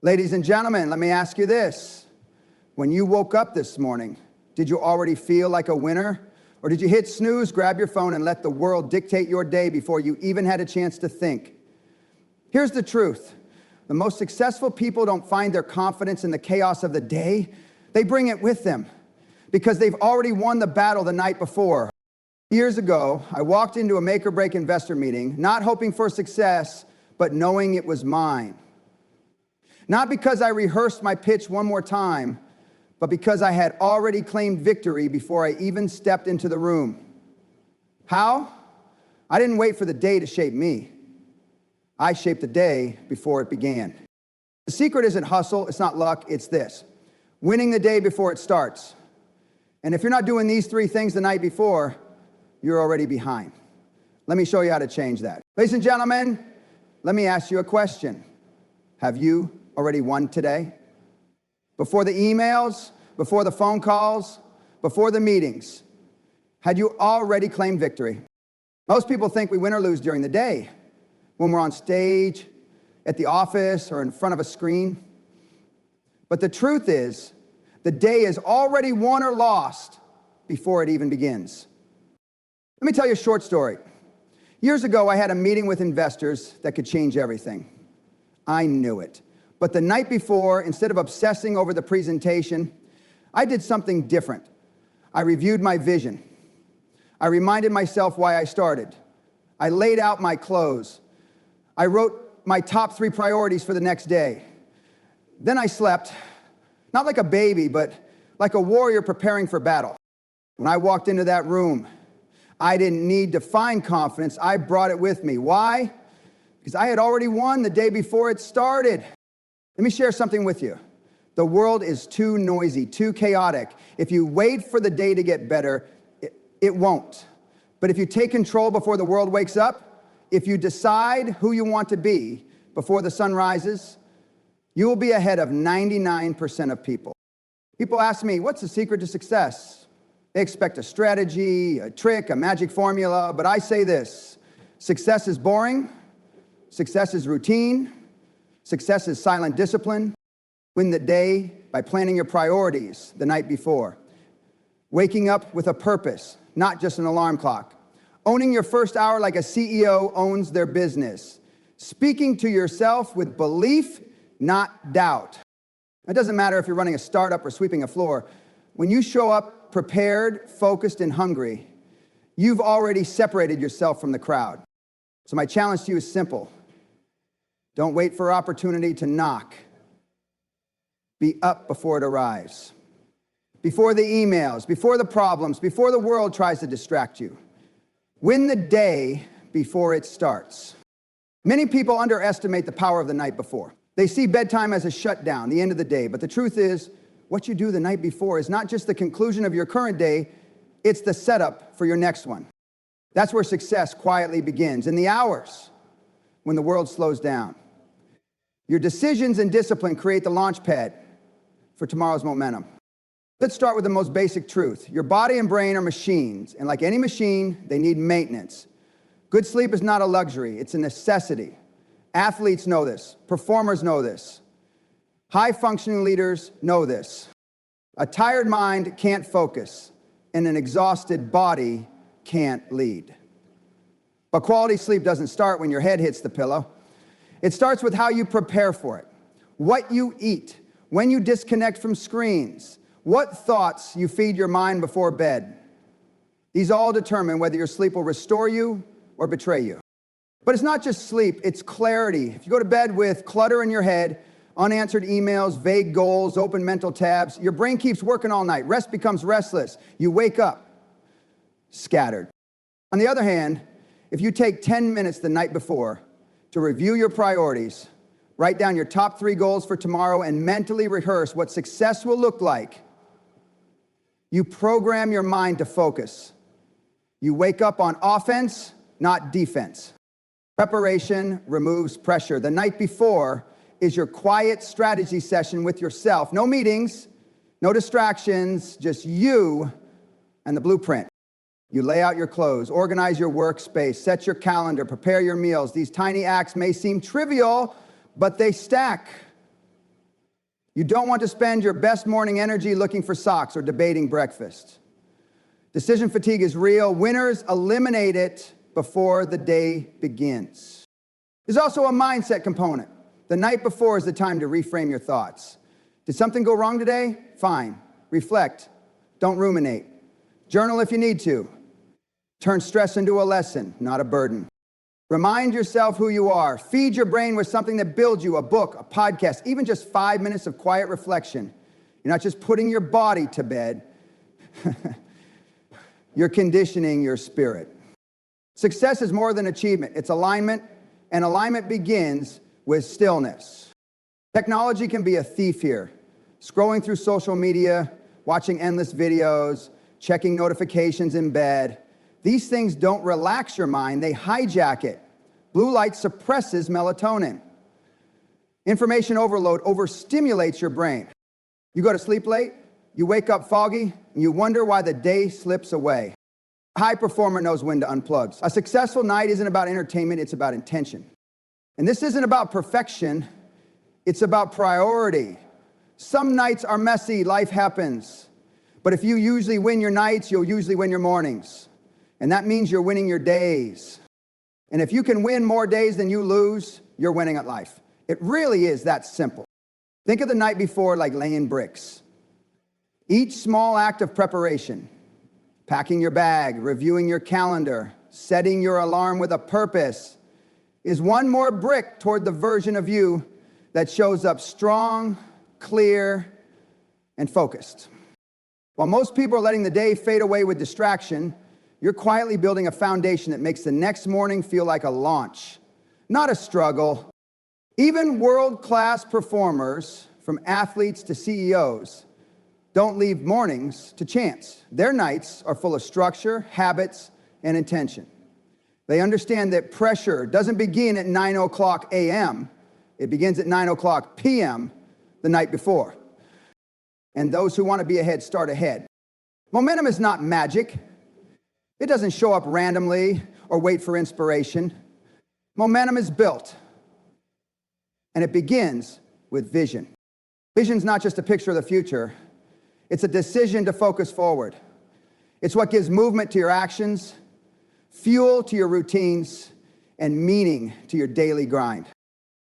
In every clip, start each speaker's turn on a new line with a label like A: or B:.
A: Ladies and gentlemen, let me ask you this. When you woke up this morning, did you already feel like a winner? Or did you hit snooze, grab your phone, and let the world dictate your day before you even had a chance to think? Here's the truth. The most successful people don't find their confidence in the chaos of the day. They bring it with them because they've already won the battle the night before. Years ago, I walked into a make-or-break investor meeting, not hoping for success, but knowing it was mine. Not because I rehearsed my pitch one more time, but because I had already claimed victory before I even stepped into the room. How? I didn't wait for the day to shape me. I shaped the day before it began. The secret isn't hustle, it's not luck, it's this. Winning the day before it starts. And if you're not doing these three things the night before, you're already behind. Let me show you how to change that. Ladies and gentlemen, let me ask you a question. Have you already won today? Before the emails, before the phone calls, before the meetings, had you already claimed victory? Most people think we win or lose during the day, when we're on stage, at the office, or in front of a screen. But the truth is, the day is already won or lost before it even begins. Let me tell you a short story. Years ago, I had a meeting with investors that could change everything. I knew it. But the night before, instead of obsessing over the presentation, I did something different. I reviewed my vision. I reminded myself why I started. I laid out my close. I wrote my top 3 priorities for the next day. Then I slept, not like a baby, but like a warrior preparing for battle. When I walked into that room, I didn't need to find confidence. I brought it with me. Why? Because I had already won the day before it started. Let me share something with you. The world is too noisy, too chaotic. If you wait for the day to get better, it won't. But if you take control before the world wakes up, if you decide who you want to be before the sun rises, you will be ahead of 99% of people. People ask me, what's the secret to success? They expect a strategy, a trick, a magic formula, but I say this: success is boring, success is routine, success is silent discipline. Win the day by planning your priorities the night before. Waking up with a purpose, not just an alarm clock. Owning your first hour like a CEO owns their business. Speaking to yourself with belief, not doubt. It doesn't matter if you're running a startup or sweeping a floor. When you show up prepared, focused, and hungry, you've already separated yourself from the crowd. So my challenge to you is simple. Don't wait for opportunity to knock. Be up before it arrives. Before the emails, before the problems, before the world tries to distract you. Win the day before it starts. Many people underestimate the power of the night before. They see bedtime as a shutdown, the end of the day. But the truth is, what you do the night before is not just the conclusion of your current day, it's the setup for your next one. That's where success quietly begins, in the hours when the world slows down. Your decisions and discipline create the launch pad for tomorrow's momentum. Let's start with the most basic truth. Your body and brain are machines, and like any machine, they need maintenance. Good sleep is not a luxury, it's a necessity. Athletes know this, performers know this. High-functioning leaders know this. A tired mind can't focus, and an exhausted body can't lead. But quality sleep doesn't start when your head hits the pillow. It starts with how you prepare for it, what you eat, when you disconnect from screens, what thoughts you feed your mind before bed. These all determine whether your sleep will restore you or betray you. But it's not just sleep, it's clarity. If you go to bed with clutter in your head, unanswered emails, vague goals, open mental tabs, your brain keeps working all night. Rest becomes restless. You wake up scattered. On the other hand, if you take 10 minutes the night before to review your priorities, write down your top 3 goals for tomorrow, and mentally rehearse what success will look like, you program your mind to focus. You wake up on offense, not defense. Preparation removes pressure. The night before is your quiet strategy session with yourself. No meetings, no distractions, just you and the blueprint. You lay out your clothes, organize your workspace, set your calendar, prepare your meals. These tiny acts may seem trivial, but they stack. You don't want to spend your best morning energy looking for socks or debating breakfast. Decision fatigue is real. Winners eliminate it before the day begins. There's also a mindset component. The night before is the time to reframe your thoughts. Did something go wrong today? Fine. Reflect. Don't ruminate. Journal if you need to. Turn stress into a lesson, not a burden. Remind yourself who you are. Feed your brain with something that builds you, a book, a podcast, even just 5 minutes of quiet reflection. You're not just putting your body to bed. You're conditioning your spirit. Success is more than achievement. It's alignment, and alignment begins with stillness. Technology can be a thief here. Scrolling through social media, watching endless videos, checking notifications in bed. These things don't relax your mind, they hijack it. Blue light suppresses melatonin. Information overload overstimulates your brain. You go to sleep late, you wake up foggy, and you wonder why the day slips away. A high performer knows when to unplug. A successful night isn't about entertainment, it's about intention. And this isn't about perfection, it's about priority. Some nights are messy, life happens. But if you usually win your nights, you'll usually win your mornings. And that means you're winning your days. And if you can win more days than you lose, you're winning at life. It really is that simple. Think of the night before like laying bricks. Each small act of preparation, packing your bag, reviewing your calendar, setting your alarm with a purpose, is one more brick toward the version of you that shows up strong, clear, and focused. While most people are letting the day fade away with distraction, you're quietly building a foundation that makes the next morning feel like a launch, not a struggle. Even world-class performers, from athletes to CEOs, don't leave mornings to chance. Their nights are full of structure, habits, and intention. They understand that pressure doesn't begin at 9 o'clock a.m. It begins at 9 o'clock p.m. the night before. And those who want to be ahead start ahead. Momentum is not magic. It doesn't show up randomly or wait for inspiration. Momentum is built, and it begins with vision. Vision's not just a picture of the future. It's a decision to focus forward. It's what gives movement to your actions, fuel to your routines, and meaning to your daily grind.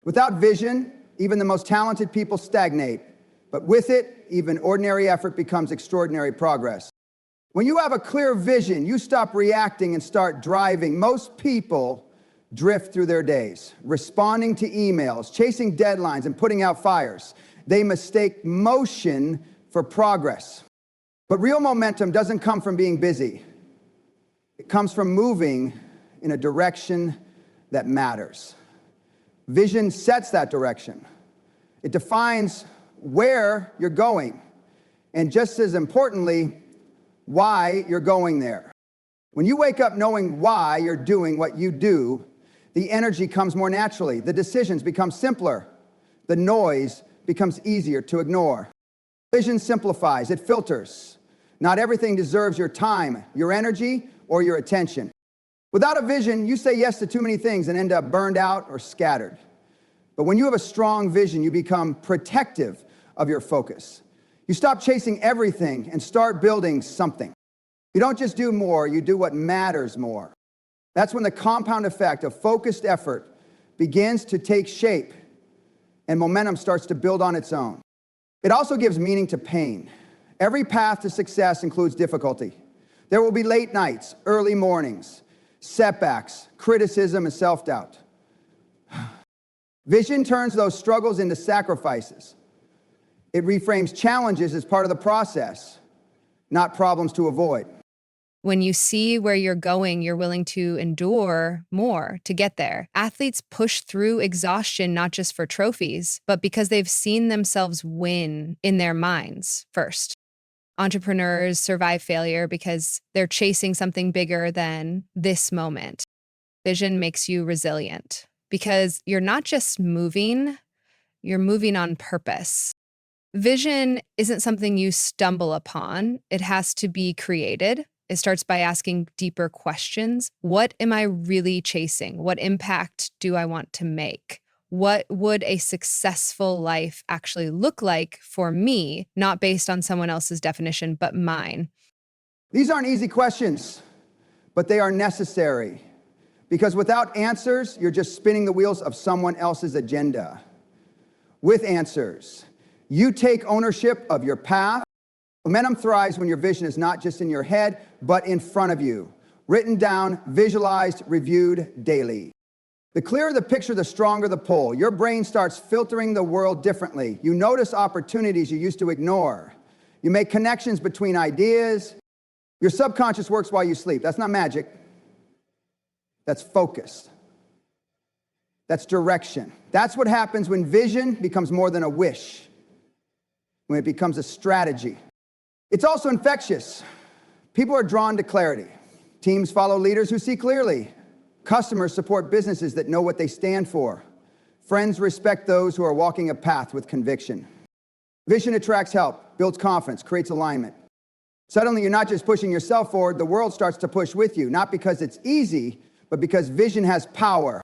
A: Without vision, even the most talented people stagnate. But with it, even ordinary effort becomes extraordinary progress. When you have a clear vision, you stop reacting and start driving. Most people drift through their days, responding to emails, chasing deadlines, and putting out fires. They mistake motion for progress. But real momentum doesn't come from being busy. It comes from moving in a direction that matters. Vision sets that direction. It defines where you're going, and just as importantly, why you're going there. When you wake up knowing why you're doing what you do, the energy comes more naturally, the decisions become simpler, the noise becomes easier to ignore. Vision simplifies, it filters. Not everything deserves your time, your energy, or your attention. Without a vision, you say yes to too many things and end up burned out or scattered. But when you have a strong vision, you become protective of your focus. You stop chasing everything and start building something. You don't just do more, you do what matters more. That's when the compound effect of focused effort begins to take shape and momentum starts to build on its own. It also gives meaning to pain. Every path to success includes difficulty. There will be late nights, early mornings, setbacks, criticism, and self-doubt. Vision turns those struggles into sacrifices. It reframes challenges as part of the process, not problems to avoid.
B: When you see where you're going, you're willing to endure more to get there. Athletes push through exhaustion not just for trophies, but because they've seen themselves win in their minds first. Entrepreneurs survive failure because they're chasing something bigger than this moment. Vision makes you resilient because you're not just moving, you're moving on purpose. Vision isn't something you stumble upon. It has to be created. It starts by asking deeper questions. What am I really chasing? What impact do I want to make? What would a successful life actually look like for me, not based on someone else's definition, but mine?
A: These aren't easy questions, but they are necessary. Because without answers, you're just spinning the wheels of someone else's agenda. With answers, you take ownership of your path. Momentum thrives when your vision is not just in your head, but in front of you. Written down, visualized, reviewed daily. The clearer the picture, the stronger the pull. Your brain starts filtering the world differently. You notice opportunities you used to ignore. You make connections between ideas. Your subconscious works while you sleep. That's not magic. That's focus. That's direction. That's what happens when vision becomes more than a wish, when it becomes a strategy. It's also infectious. People are drawn to clarity. Teams follow leaders who see clearly. Customers support businesses that know what they stand for. Friends respect those who are walking a path with conviction. Vision attracts help, builds confidence, creates alignment. Suddenly, you're not just pushing yourself forward, the world starts to push with you, not because it's easy, but because vision has power.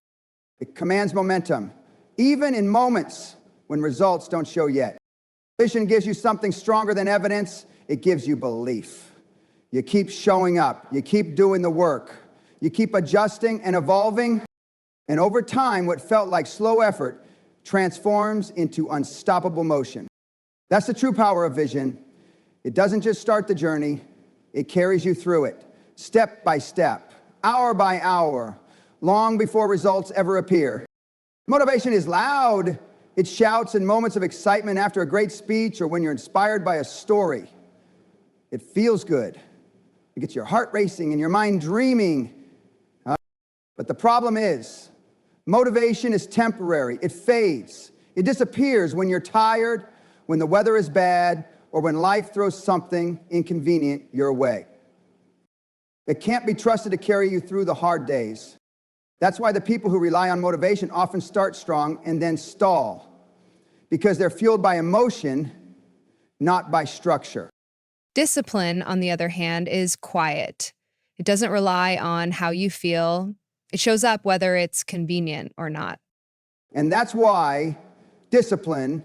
A: It commands momentum, even in moments when results don't show yet. Vision gives you something stronger than evidence. It gives you belief. You keep showing up. You keep doing the work. You keep adjusting and evolving. And over time, what felt like slow effort transforms into unstoppable motion. That's the true power of vision. It doesn't just start the journey. It carries you through it, step by step, hour by hour, long before results ever appear. Motivation is loud. It shouts in moments of excitement after a great speech or when you're inspired by a story. It feels good. It gets your heart racing and your mind dreaming. But the problem is, motivation is temporary. It fades. It disappears when you're tired, when the weather is bad, or when life throws something inconvenient your way. It can't be trusted to carry you through the hard days. That's why the people who rely on motivation often start strong and then stall, because they're fueled by emotion, not by structure.
B: Discipline, on the other hand, is quiet. It doesn't rely on how you feel. It shows up whether it's convenient or not.
A: And that's why discipline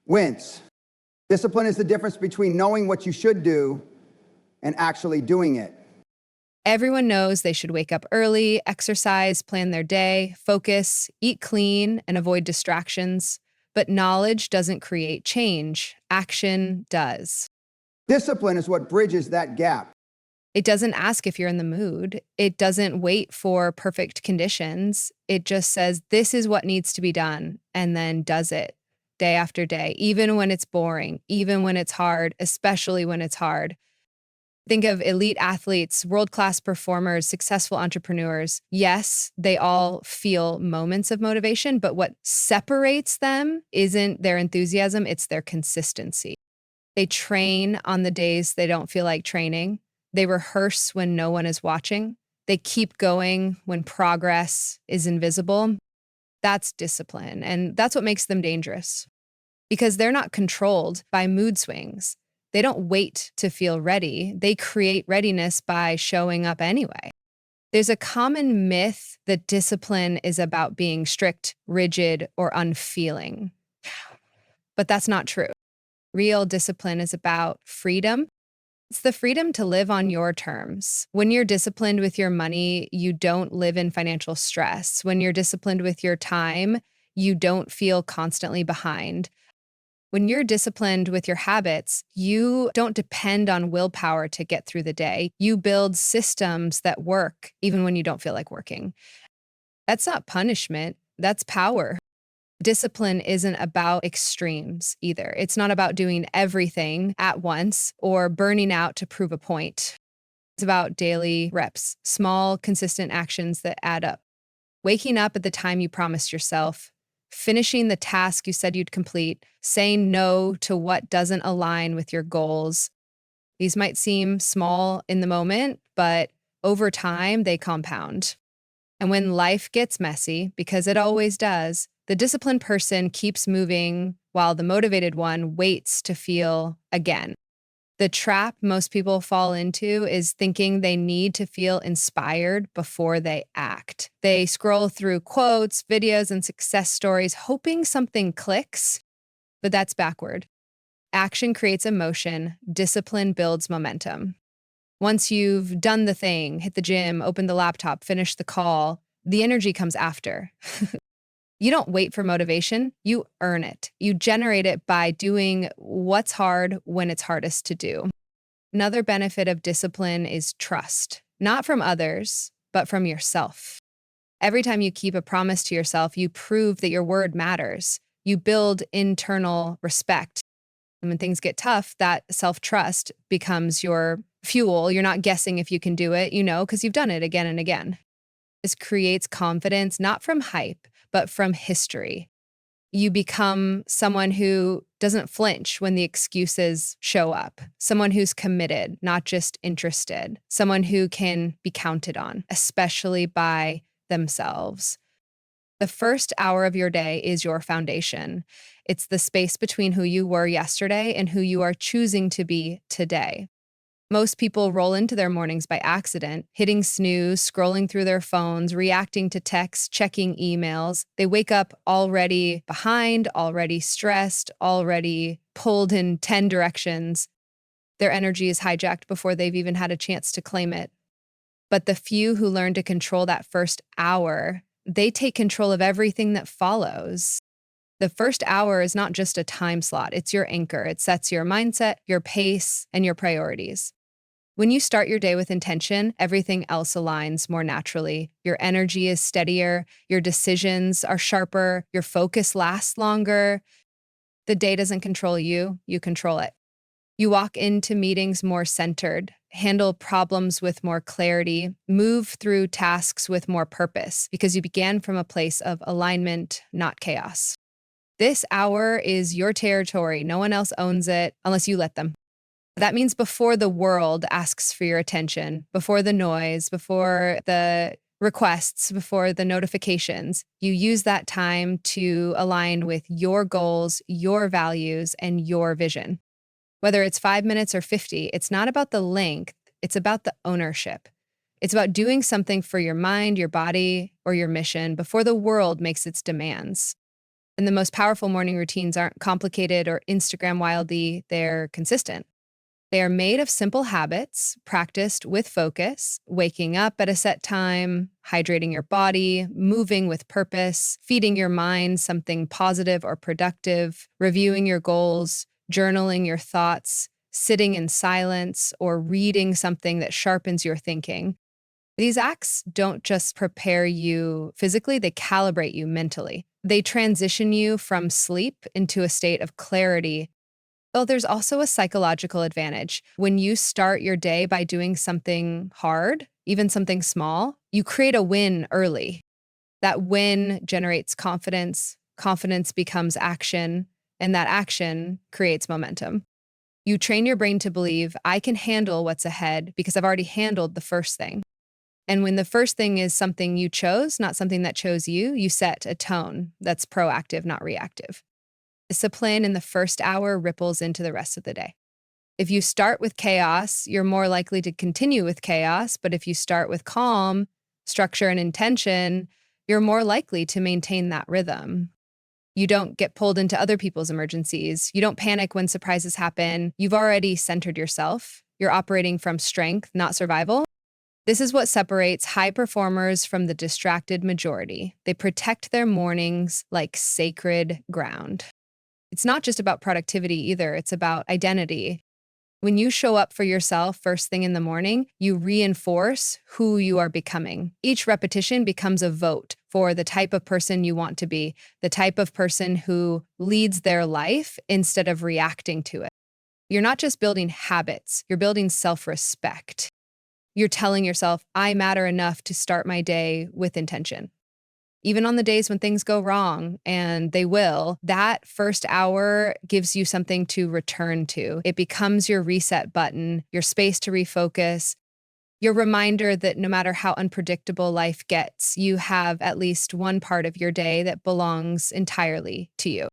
A: wins. Discipline is the difference between knowing what you should do and actually doing it.
B: Everyone knows they should wake up early, exercise, plan their day, focus, eat clean, and avoid distractions. But knowledge doesn't create change. Action does.
A: Discipline is what bridges that gap.
B: It doesn't ask if you're in the mood. It doesn't wait for perfect conditions. It just says, this is what needs to be done, and then does it day after day, even when it's boring, even when it's hard, especially when it's hard. Think of elite athletes, world-class performers, successful entrepreneurs. Yes, they all feel moments of motivation, but what separates them isn't their enthusiasm, it's their consistency. They train on the days they don't feel like training. They rehearse when no one is watching. They keep going when progress is invisible. That's discipline, and that's what makes them dangerous. Because they're not controlled by mood swings. They don't wait to feel ready. They create readiness by showing up anyway. There's a common myth that discipline is about being strict, rigid, or unfeeling. But that's not true. Real discipline is about freedom. It's the freedom to live on your terms. When you're disciplined with your money, you don't live in financial stress. When you're disciplined with your time, you don't feel constantly behind. When you're disciplined with your habits, you don't depend on willpower to get through the day. You build systems that work even when you don't feel like working. That's not punishment, that's power. Discipline isn't about extremes either. It's not about doing everything at once or burning out to prove a point. It's about daily reps, small, consistent actions that add up. Waking up at the time you promised yourself, finishing the task you said you'd complete, saying no to what doesn't align with your goals. These might seem small in the moment, but over time, they compound. And when life gets messy, because it always does, the disciplined person keeps moving while the motivated one waits to feel again. The trap most people fall into is thinking they need to feel inspired before they act. They scroll through quotes, videos, and success stories, hoping something clicks, but that's backward. Action creates emotion, discipline builds momentum. Once you've done the thing, hit the gym, opened the laptop, finished the call, the energy comes after. You don't wait for motivation, you earn it. You generate it by doing what's hard when it's hardest to do. Another benefit of discipline is trust, not from others, but from yourself. Every time you keep a promise to yourself, you prove that your word matters. You build internal respect. And when things get tough, that self-trust becomes your fuel. You're not guessing if you can do it, you know, because you've done it again and again. This creates confidence, not from hype, but from history. You become someone who doesn't flinch when the excuses show up, someone who's committed, not just interested, someone who can be counted on, especially by themselves. The first hour of your day is your foundation. It's the space between who you were yesterday and who you are choosing to be today. Most people roll into their mornings by accident, hitting snooze, scrolling through their phones, reacting to texts, checking emails. They wake up already behind, already stressed, already pulled in 10 directions. Their energy is hijacked before they've even had a chance to claim it. But the few who learn to control that first hour, they take control of everything that follows. The first hour is not just a time slot, it's your anchor. It sets your mindset, your pace, and your priorities. When you start your day with intention, everything else aligns more naturally. Your energy is steadier, your decisions are sharper, your focus lasts longer. The day doesn't control you, you control it. You walk into meetings more centered, handle problems with more clarity, move through tasks with more purpose, because you began from a place of alignment, not chaos. This hour is your territory. No one else owns it unless you let them. That means before the world asks for your attention, before the noise, before the requests, before the notifications, you use that time to align with your goals, your values, and your vision. Whether it's 5 minutes or 50, it's not about the length, it's about the ownership. It's about doing something for your mind, your body, or your mission before the world makes its demands. And the most powerful morning routines aren't complicated or Instagram wildy, they're consistent. They are made of simple habits, practiced with focus, waking up at a set time, hydrating your body, moving with purpose, feeding your mind something positive or productive, reviewing your goals, journaling your thoughts, sitting in silence, or reading something that sharpens your thinking. These acts don't just prepare you physically, they calibrate you mentally. They transition you from sleep into a state of clarity. Oh, there's also a psychological advantage. When you start your day by doing something hard, even something small, you create a win early. That win generates confidence, confidence becomes action, and that action creates momentum. You train your brain to believe, I can handle what's ahead because I've already handled the first thing. And when the first thing is something you chose, not something that chose you, you set a tone that's proactive, not reactive. Discipline in the first hour ripples into the rest of the day. If you start with chaos, you're more likely to continue with chaos. But if you start with calm, structure, and intention, you're more likely to maintain that rhythm. You don't get pulled into other people's emergencies. You don't panic when surprises happen. You've already centered yourself. You're operating from strength, not survival. This is what separates high performers from the distracted majority. They protect their mornings like sacred ground. It's not just about productivity either, it's about identity. When you show up for yourself first thing in the morning, you reinforce who you are becoming. Each repetition becomes a vote for the type of person you want to be, the type of person who leads their life instead of reacting to it. You're not just building habits, you're building self-respect. You're telling yourself, I matter enough to start my day with intention. Even on the days when things go wrong, and they will, that first hour gives you something to return to. It becomes your reset button, your space to refocus, your reminder that no matter how unpredictable life gets, you have at least one part of your day that belongs entirely to you.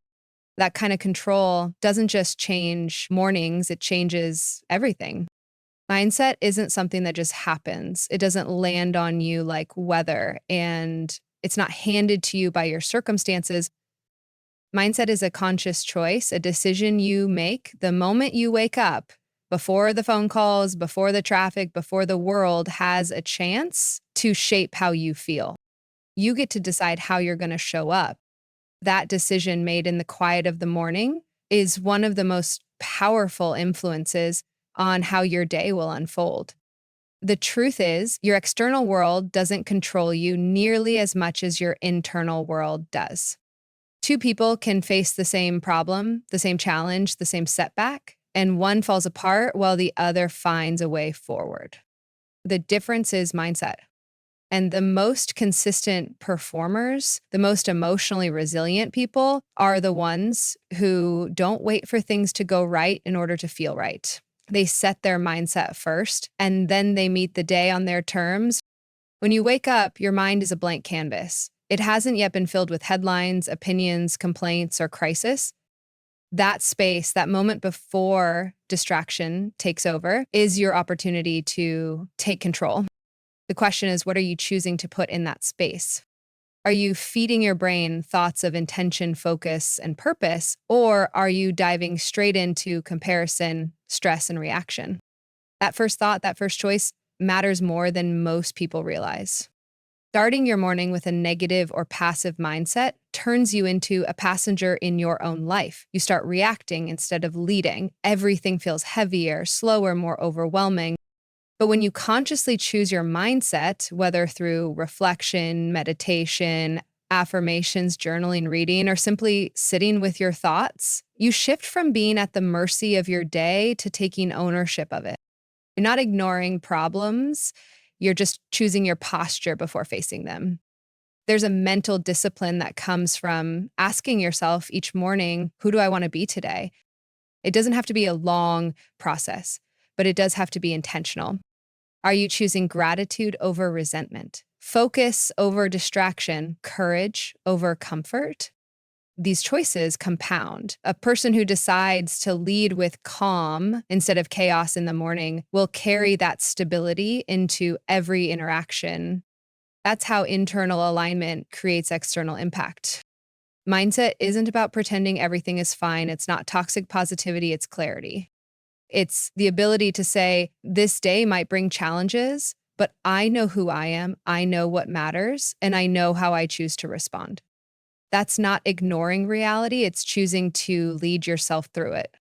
B: That kind of control doesn't just change mornings, it changes everything. Mindset isn't something that just happens. It doesn't land on you like weather, and it's not handed to you by your circumstances. Mindset is a conscious choice, a decision you make the moment you wake up, before the phone calls, before the traffic, before the world has a chance to shape how you feel. You get to decide how you're going to show up. That decision made in the quiet of the morning is one of the most powerful influences on how your day will unfold. The truth is, your external world doesn't control you nearly as much as your internal world does. Two people can face the same problem, the same challenge, the same setback, and one falls apart while the other finds a way forward. The difference is mindset. And the most consistent performers, the most emotionally resilient people are the ones who don't wait for things to go right in order to feel right. They set their mindset first, and then they meet the day on their terms. When you wake up, your mind is a blank canvas. It hasn't yet been filled with headlines, opinions, complaints, or crisis. That space, that moment before distraction takes over, is your opportunity to take control. The question is, what are you choosing to put in that space? Are you feeding your brain thoughts of intention, focus, and purpose, or are you diving straight into comparison, stress, and reaction? That first thought, that first choice matters more than most people realize. Starting your morning with a negative or passive mindset turns you into a passenger in your own life. You start reacting instead of leading. Everything feels heavier, slower, more overwhelming. But when you consciously choose your mindset, whether through reflection, meditation, affirmations, journaling, reading, or simply sitting with your thoughts, you shift from being at the mercy of your day to taking ownership of it. You're not ignoring problems. You're just choosing your posture before facing them. There's a mental discipline that comes from asking yourself each morning, who do I want to be today? It doesn't have to be a long process, but it does have to be intentional. Are you choosing gratitude over resentment, focus over distraction, courage over comfort? These choices compound. A person who decides to lead with calm instead of chaos in the morning will carry that stability into every interaction. That's how internal alignment creates external impact. Mindset isn't about pretending everything is fine. It's not toxic positivity, it's clarity. It's the ability to say, this day might bring challenges, but I know who I am, I know what matters, and I know how I choose to respond. That's not ignoring reality, it's choosing to lead yourself through it.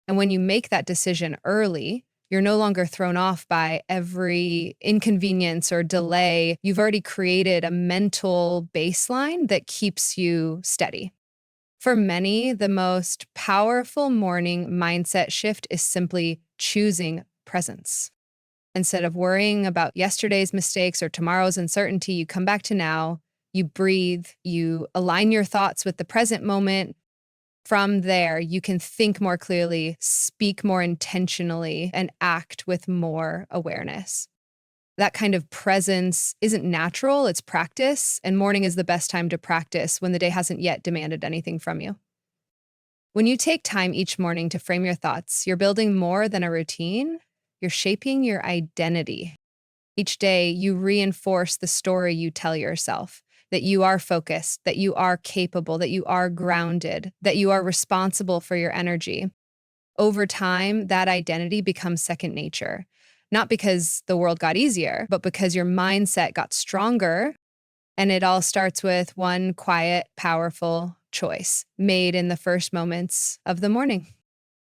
B: And when you make that decision early, you're no longer thrown off by every inconvenience or delay. You've already created a mental baseline that keeps you steady. For many, the most powerful morning mindset shift is simply choosing presence. Instead of worrying about yesterday's mistakes or tomorrow's uncertainty, you come back to now, you breathe, you align your thoughts with the present moment. From there, you can think more clearly, speak more intentionally, and act with more awareness. That kind of presence isn't natural, it's practice, and morning is the best time to practice when the day hasn't yet demanded anything from you. When you take time each morning to frame your thoughts, you're building more than a routine, you're shaping your identity. Each day, you reinforce the story you tell yourself, that you are focused, that you are capable, that you are grounded, that you are responsible for your energy. Over time, that identity becomes second nature. Not because the world got easier, but because your mindset got stronger. And it all starts with one quiet, powerful choice made in the first moments of the morning.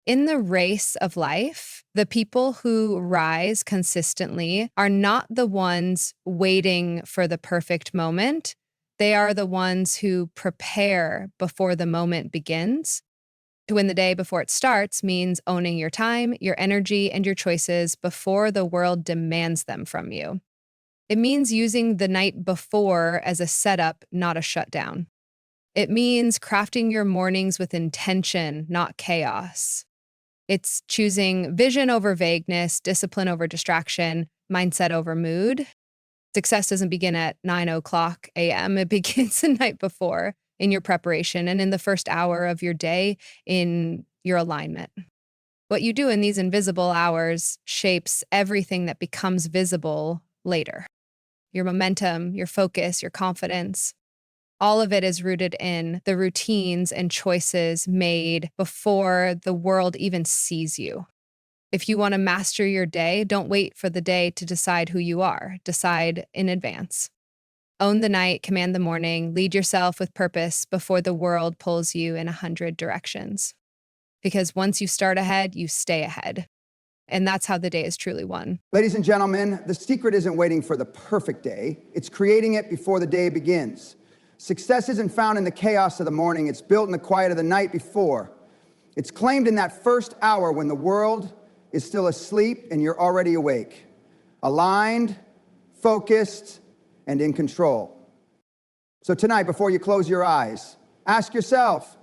B: In the race of life, the people who rise consistently are not the ones waiting for the perfect moment. They are the ones who prepare before the moment begins. To win the day before it starts means owning your time, your energy, and your choices before the world demands them from you. It means using the night before as a setup, not a shutdown. It means crafting your mornings with intention, not chaos. It's choosing vision over vagueness, discipline over distraction, mindset over mood. Success doesn't begin at 9 o'clock a.m. It begins the night before. in your preparation and in the first hour of your day in your alignment. What you do in these invisible hours shapes everything that becomes visible later. Your momentum, your focus, your confidence. All of it is rooted in the routines and choices made before the world even sees you. If you want to master your day, don't wait for the day to decide who you are. Decide in advance. Own the night, command the morning, lead yourself with purpose before the world pulls you in 100 directions. Because once you start ahead, you stay ahead. And that's how the day is truly won.
A: Ladies and gentlemen, the secret isn't waiting for the perfect day. It's creating it before the day begins. Success isn't found in the chaos of the morning. It's built in the quiet of the night before. It's claimed in that first hour when the world is still asleep and you're already awake, aligned, focused, and in control. So tonight, before you close your eyes, ask yourself,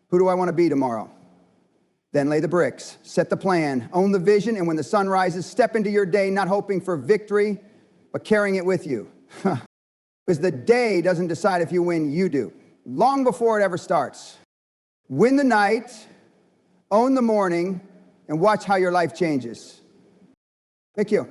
A: who do I want to be tomorrow? Then lay the bricks, set the plan, own the vision, and when the sun rises, step into your day not hoping for victory, but carrying it with you. Because the day doesn't decide if you win, you do. Long before it ever starts. Win the night, own the morning, and watch how your life changes. Thank you.